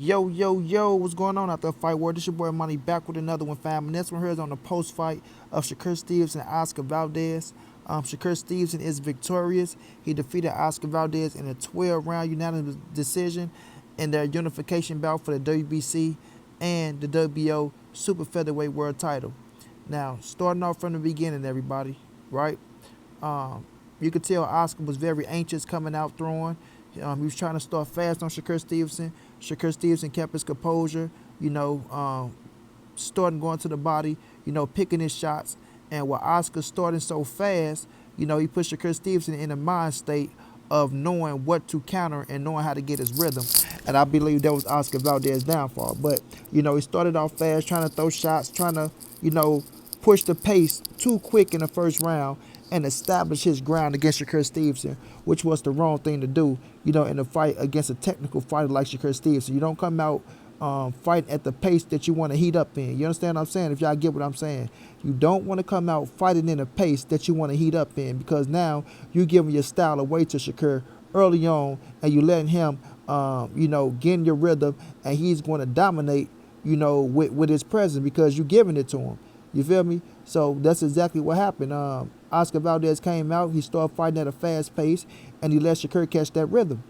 Yo, yo, yo, what's going on out there, Fight World? This your boy Money back with another one, fam. And this one here is on the post fight of Shakur Stevenson and Oscar Valdez. Shakur Stevenson is victorious. He defeated Oscar Valdez in a 12-round unanimous decision in their unification bout for the WBC and the WBO Super Featherweight World title. Now, starting off from the beginning, everybody, right? You could tell Oscar was very anxious coming out throwing. He was trying to start fast on Shakur Stevenson. Shakur Stevenson kept his composure, starting going to the body, picking his shots. And while Oscar starting so fast, he put Shakur Stevenson in a mind state of knowing what to counter and knowing how to get his rhythm. And I believe that was Oscar Valdez's downfall. But, he started off fast, trying to throw shots, trying to, push the pace too quick in the first round and establish his ground against Shakur Stevenson, which was the wrong thing to do, in a fight against a technical fighter like Shakur Stevenson. You don't come out fighting at the pace that you want to heat up in. You understand what I'm saying? If y'all get what I'm saying. You don't want to come out fighting in a pace that you want to heat up in, because now you're giving your style away to Shakur early on, and you letting him, get in your rhythm, and he's going to dominate, with his presence because you're giving it to him. You feel me? So that's exactly what happened. Oscar Valdez came out. He started fighting at a fast pace, and he let Shakur catch that rhythm.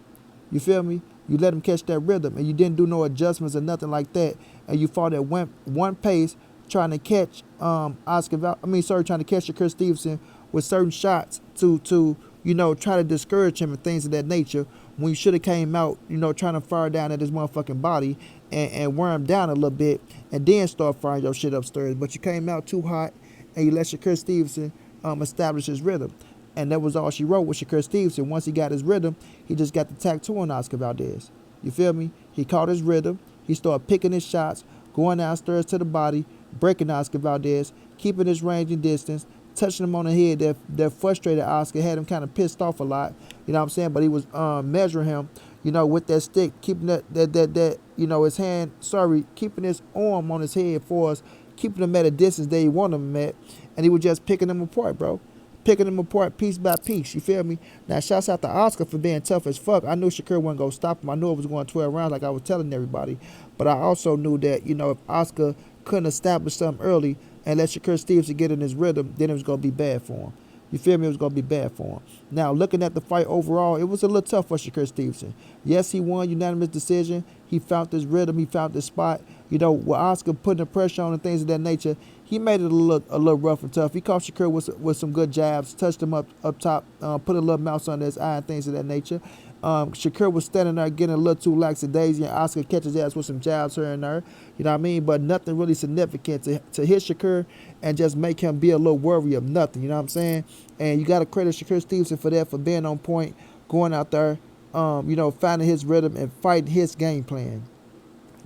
You feel me? You let him catch that rhythm, and you didn't do no adjustments or nothing like that. And you fought at one pace, trying to catch trying to catch Shakur Stevenson with certain shots to try to discourage him and things of that nature. When you should have came out, trying to fire down at his motherfucking body and wear him down a little bit, and then start firing your shit upstairs. But you came out too hot, and you let Shakur Stevenson establish his rhythm. And that was all she wrote with Shakur Stevenson. Once he got his rhythm, he just got the tattoo on Oscar Valdez. You feel me? He caught his rhythm. He started picking his shots, going downstairs to the body, breaking Oscar Valdez, keeping his range and distance, touching him on the head. That frustrated Oscar, had him kind of pissed off a lot. You know what I'm saying? But he was measuring him, with that stick, keeping that his hand, keeping his arm on his head for us, keeping him at a distance that he wanted him at, and he was just picking them apart, bro. Picking them apart piece by piece, you feel me? Now, shouts out to Oscar for being tough as fuck. I knew Shakur wasn't going to stop him. I knew it was going 12 rounds like I was telling everybody. But I also knew that, if Oscar couldn't establish something early and let Shakur Stevenson get in his rhythm, then it was going to be bad for him. You feel me? It was going to be bad for him. Now, looking at the fight overall, it was a little tough for Shakur Stevenson. Yes, he won unanimous decision. He found his rhythm. He found his spot. With Oscar putting the pressure on and things of that nature, he made it a little rough and tough. He caught Shakur with some good jabs, touched him up top, put a little mouse under his eye and things of that nature. Shakur was standing there getting a little too lackadaisy, and Oscar catches his ass with some jabs here and there. You know what I mean? But nothing really significant to hit Shakur and just make him be a little worried of nothing. You know what I'm saying? And you got to credit Shakur Stevenson for that, for being on point, going out there, finding his rhythm and fighting his game plan.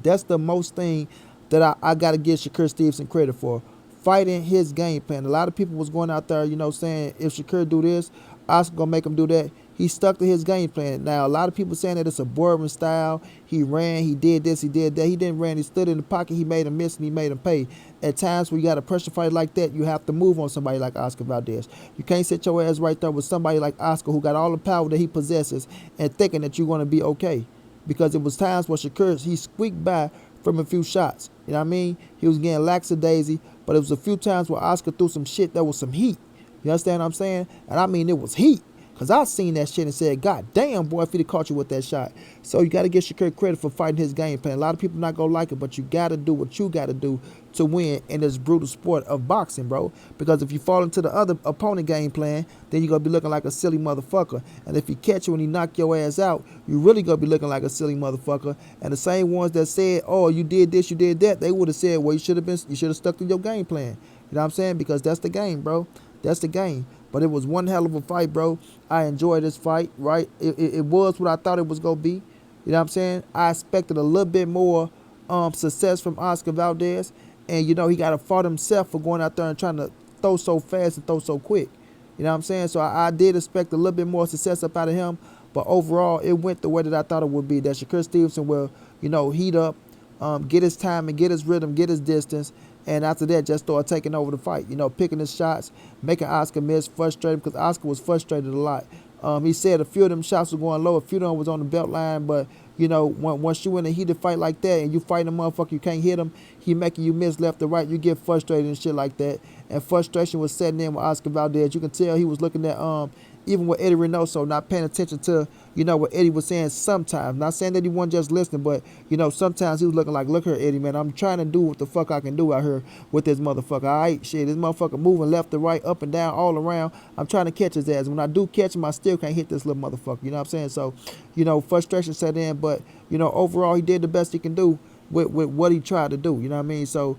That's the most thing that I got to give Shakur Stevenson credit for. Fighting his game plan. A lot of people was going out there, saying if Shakur do this, Oscar gonna make him do that. He stuck to his game plan. Now, a lot of people saying that it's a boring style. He ran, he did this, he did that. He didn't run, he stood in the pocket, he made him miss, and he made him pay. At times when you got a pressure fight like that, you have to move on somebody like Oscar Valdez. You can't sit your ass right there with somebody like Oscar, who got all the power that he possesses, and thinking that you're going to be okay. Because it was times where Shakur, he squeaked by from a few shots. You know what I mean? He was getting lackadaisy, but it was a few times where Oscar threw some shit that was some heat. You understand what I'm saying? And I mean, it was heat. Because I seen that shit and said, God damn, boy, if he'd have caught you with that shot. So you got to give Shakur credit for fighting his game plan. A lot of people not going to like it, but you got to do what you got to do to win in this brutal sport of boxing, bro. Because if you fall into the other opponent game plan, then you're going to be looking like a silly motherfucker. And if he catch you and he knock your ass out, you really going to be looking like a silly motherfucker. And the same ones that said, oh, you did this, you did that, they would have said, well, you should have stuck to your game plan. You know what I'm saying? Because that's the game, bro. That's the game. But it was one hell of a fight, bro. I enjoyed this fight, right? It was what I thought it was going to be. You know what I'm saying? I expected a little bit more success from Oscar Valdez. And, he got to fault himself for going out there and trying to throw so fast and throw so quick. You know what I'm saying? So I did expect a little bit more success up out of him. But overall, it went the way that I thought it would be. That Shakur Stevenson will, heat up, get his time and get his rhythm, get his distance. And after that, just started taking over the fight, picking his shots, making Oscar miss, frustrated, because Oscar was frustrated a lot. He said a few of them shots were going low, a few of them was on the belt line, but you know, once you in a heated fight like that and you fighting a motherfucker, you can't hit him, he making you miss left or right, you get frustrated and shit like that. And frustration was setting in with Oscar Valdez. You can tell he was looking at even with Eddie Reynoso, not paying attention to, you know, what Eddie was saying sometimes. Not saying that he wasn't just listening, but, you know, sometimes he was looking like, look here, Eddie, man, I'm trying to do what the fuck I can do out here with this motherfucker. All right, shit, this motherfucker moving left to right, up and down, all around. I'm trying to catch his ass. When I do catch him, I still can't hit this little motherfucker. You know what I'm saying? So, you know, frustration set in, but, you know, overall, he did the best he can do with what he tried to do. You know what I mean? So,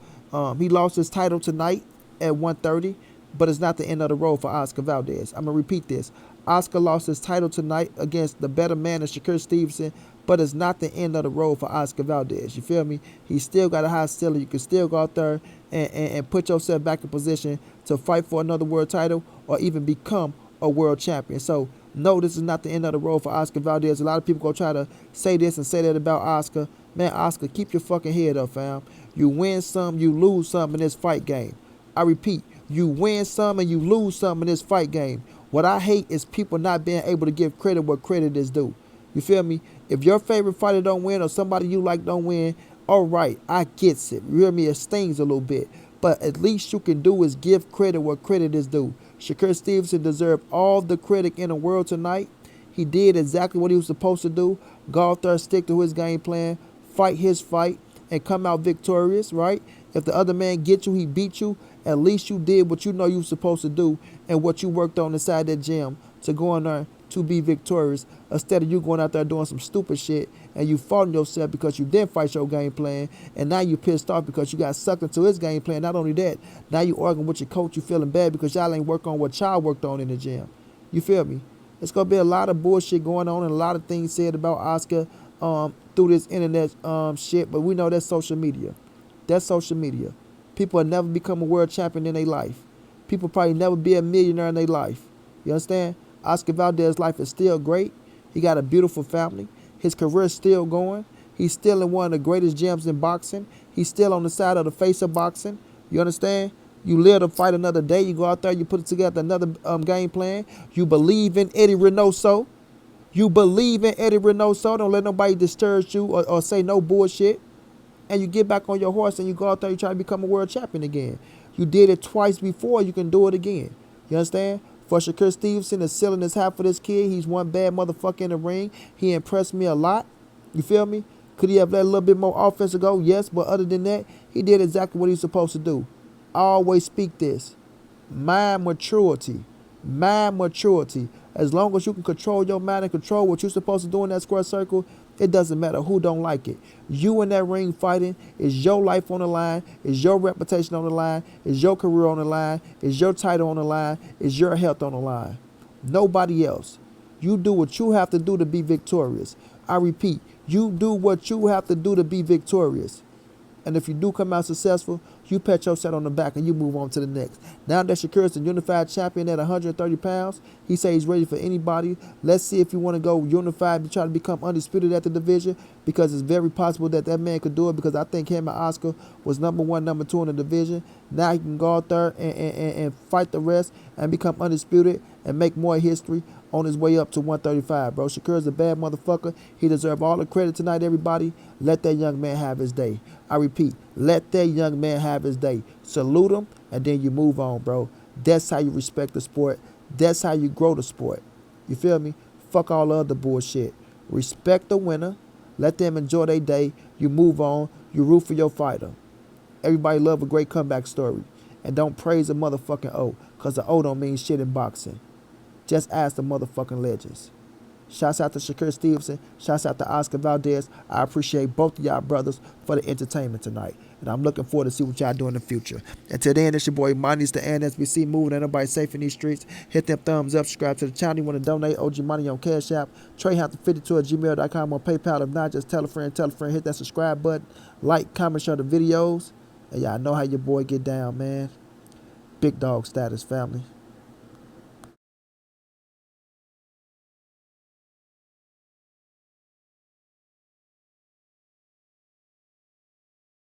he lost his title tonight at 130. But it's not the end of the road for Oscar Valdez. I'm going to repeat this. Oscar lost his title tonight against the better man of Shakur Stevenson, but it's not the end of the road for Oscar Valdez. You feel me? He still got a high ceiling. You can still go out there and put yourself back in position to fight for another world title or even become a world champion. So, no, this is not the end of the road for Oscar Valdez. A lot of people go try to say this and say that about Oscar. Man, Oscar, keep your fucking head up, fam. You win some, you lose some in this fight game. I repeat. You win some and you lose some in this fight game. What I hate is people not being able to give credit where credit is due. You feel me? If your favorite fighter don't win or somebody you like don't win, all right, I gets it. You hear me? It stings a little bit. But at least you can do is give credit where credit is due. Shakur Stevenson deserved all the credit in the world tonight. He did exactly what he was supposed to do. Go out there, stick to his game plan, fight his fight, and come out victorious, right? If the other man gets you, he beat you. At least you did what you know you were supposed to do and what you worked on inside that gym to go in there to be victorious, instead of you going out there doing some stupid shit and you fought yourself because you didn't fight your game plan, and now you pissed off because you got sucked into his game plan. Not only that, now you arguing with your coach, you feeling bad because y'all ain't work on what y'all worked on in the gym. You feel me? It's going to be a lot of bullshit going on and a lot of things said about Oscar through this internet shit, but we know that's social media. That's social media. People will never become a world champion in their life. People probably never be a millionaire in their life. You understand? Oscar Valdez's life is still great. He got a beautiful family. His career is still going. He's still in one of the greatest gyms in boxing. He's still on the side of the face of boxing. You understand? You live to fight another day. You go out there, you put together another game plan. You believe in Eddie Reynoso. You believe in Eddie Reynoso. Don't let nobody disturb you or say no bullshit. And you get back on your horse and you go out there, you try to become a world champion again. You did it twice before, you can do it again. You understand? For Shakur Stevenson, the ceiling is high for this kid. He's one bad motherfucker in the ring. He impressed me a lot. You feel me? Could he have let a little bit more offense go? Yes, but other than that, he did exactly what he's supposed to do. I always speak this. Mind maturity. Mind maturity. As long as you can control your mind and control what you're supposed to do in that square circle, it doesn't matter who don't like it. You in that ring fighting, is your life on the line, is your reputation on the line, is your career on the line, is your title on the line, is your health on the line. Nobody else. You do what you have to do to be victorious. I repeat, you do what you have to do to be victorious. And if you do come out successful, you pat yourself on the back and you move on to the next. Now that Shakur is the unified champion at 130 pounds, he says he's ready for anybody. Let's see if you want to go unified and try to become undisputed at the division, because it's very possible that that man could do it, because I think him and Oscar was number 1, number 2 in the division. Now he can go out there and fight the rest and become undisputed and make more history on his way up to 135, bro. Shakur is a bad motherfucker. He deserves all the credit tonight, everybody. Let that young man have his day. I repeat, let that young man have his day. Salute him, and then you move on, bro. That's how you respect the sport. That's how you grow the sport. You feel me? Fuck all the other bullshit. Respect the winner. Let them enjoy their day. You move on. You root for your fighter. Everybody love a great comeback story. And don't praise a motherfucking O, because the O don't mean shit in boxing. Just ask the motherfucking legends. Shouts out to Shakur Stevenson. Shouts out to Oscar Valdez. I appreciate both of y'all brothers for the entertainment tonight. And I'm looking forward to see what y'all do in the future. Until then, it's your boy Money's the NSBC, moving. Ain't nobody safe in these streets. Hit them thumbs up. Subscribe to the channel. You want to donate OG Money on Cash App. TreyHunters52@gmail.com on PayPal. If not, just tell a friend. Hit that subscribe button. Like, comment, share the videos. And y'all know how your boy get down, man. Big dog status, family.